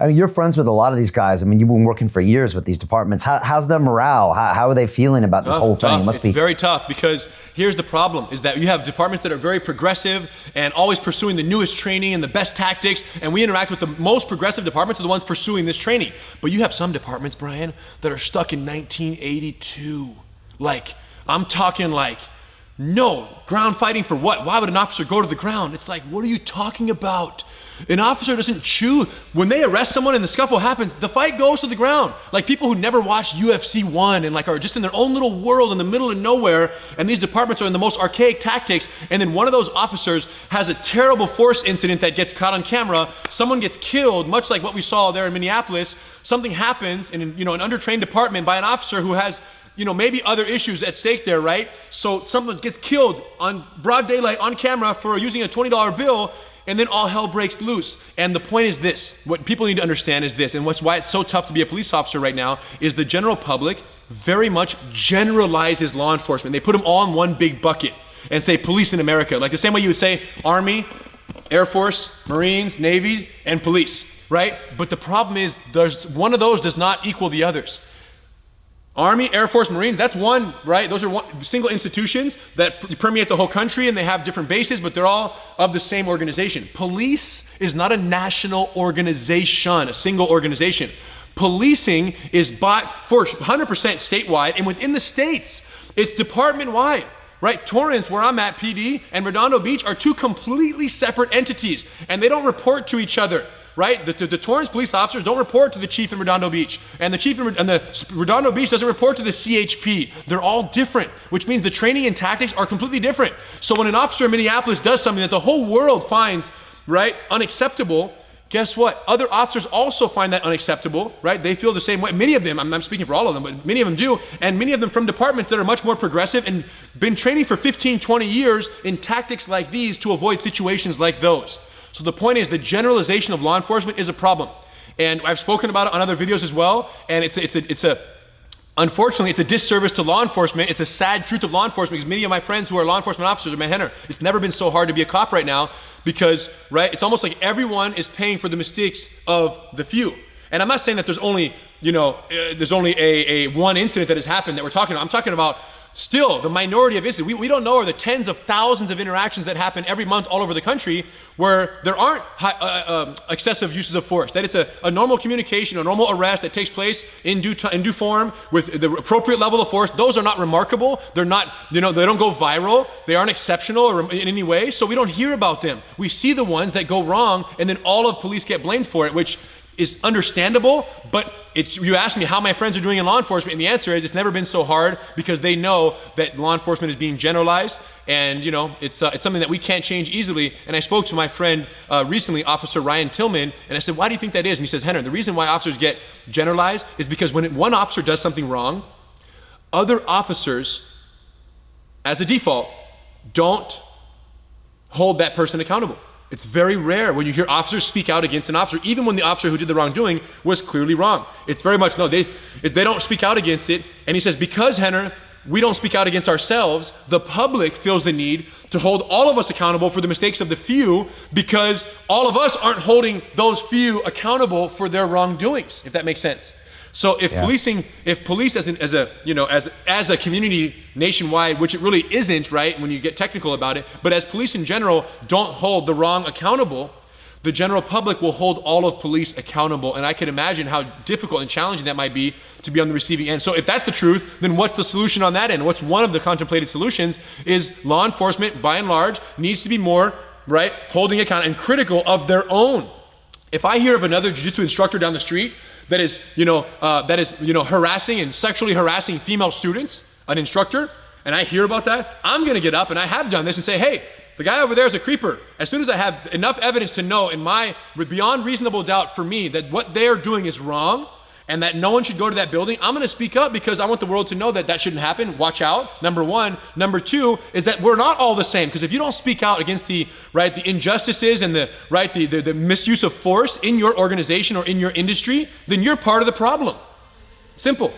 I mean, you're friends with a lot of these guys. I mean, you've been working for years with these departments. How's their morale? How are they feeling about this whole thing? It's very tough, because here's the problem, is that you have departments that are very progressive and always pursuing the newest training and the best tactics, and we interact with the most progressive departments are the ones pursuing this training. But you have some departments, Brian, that are stuck in 1982. Like, I'm talking like, no, ground fighting for what? Why would an officer go to the ground? It's like, what are you talking about? An officer doesn't choose. When they arrest someone and the scuffle happens, the fight goes to the ground. Like people who never watched UFC 1 and like are just in their own little world in the middle of nowhere, and these departments are in the most archaic tactics, and then one of those officers has a terrible force incident that gets caught on camera, someone gets killed, much like what we saw there in Minneapolis, something happens in an undertrained department by an officer who has maybe other issues at stake there, right? So someone gets killed on broad daylight on camera for using a $20 bill, and then all hell breaks loose. And the point is this, what people need to understand is this, and why it's so tough to be a police officer right now, is the general public very much generalizes law enforcement. They put them all in one big bucket and say police in America, like the same way you would say Army, Air Force, Marines, Navy, and police, right? But the problem is there's one of those does not equal the others. Army, Air Force, Marines, that's one, right? Those are single institutions that permeate the whole country, and they have different bases, but they're all of the same organization. Police is not a national organization, a single organization. Policing is bought for 100% statewide, and within the states, it's department-wide, right? Torrance, where I'm at, PD, and Redondo Beach are two completely separate entities, and they don't report to each other. Right? The Torrance police officers don't report to the chief in Redondo Beach, and the Redondo Beach doesn't report to the CHP. They're all different, which means the training and tactics are completely different. So when an officer in Minneapolis does something that the whole world finds, right, unacceptable, guess what? Other officers also find that unacceptable, right? They feel the same way. Many of them, I'm speaking for all of them, but many of them do, and many of them from departments that are much more progressive and been training for 15, 20 years in tactics like these to avoid situations like those. So the point is, the generalization of law enforcement is a problem. And I've spoken about it on other videos as well, and unfortunately, it's a disservice to law enforcement. It's a sad truth of law enforcement, because many of my friends who are law enforcement officers are, man, Rener, it's never been so hard to be a cop right now, because, right, it's almost like everyone is paying for the mistakes of the few. And I'm not saying that there's only, a one incident that has happened that we're talking about. I'm talking about still the minority of incidents. We don't know are the tens of thousands of interactions that happen every month all over the country where there aren't excessive uses of force, that it's a normal communication, a normal arrest that takes place in due form with the appropriate level of force. Those are not remarkable. They're not, they don't go viral. They aren't exceptional or in any way, so we don't hear about them. We see the ones that go wrong, and then all of police get blamed for it, which is understandable, but you ask me how my friends are doing in law enforcement, and the answer is it's never been so hard, because they know that law enforcement is being generalized, and it's something that we can't change easily. And I spoke to my friend recently, Officer Ryan Tillman, and I said, why do you think that is? And he says, Rener, the reason why officers get generalized is because when one officer does something wrong, other officers, as a default, don't hold that person accountable. It's very rare when you hear officers speak out against an officer, even when the officer who did the wrongdoing was clearly wrong. It's very much, no, they don't speak out against it. And he says, because, Rener, we don't speak out against ourselves, the public feels the need to hold all of us accountable for the mistakes of the few, because all of us aren't holding those few accountable for their wrongdoings, if that makes sense. So if police as a community nationwide, which it really isn't, right, when you get technical about it, but as police in general don't hold the wrong accountable, the general public will hold all of police accountable. And I can imagine how difficult and challenging that might be to be on the receiving end. So if that's the truth, then what's the solution on that end? What's one of the contemplated solutions is law enforcement, by and large, needs to be more, right, holding account and critical of their own. If I hear of another jiu-jitsu instructor down the street that is harassing and sexually harassing female students, an instructor, and I hear about that, I'm gonna get up, and I have done this, and say, hey, the guy over there is a creeper. As soon as I have enough evidence to know with beyond reasonable doubt for me that what they're doing is wrong, and that no one should go to that building, I'm gonna speak up, because I want the world to know that that shouldn't happen. Watch out, number one. Number two is that we're not all the same, because if you don't speak out against the injustices and the misuse of force in your organization or in your industry, then you're part of the problem. Simple.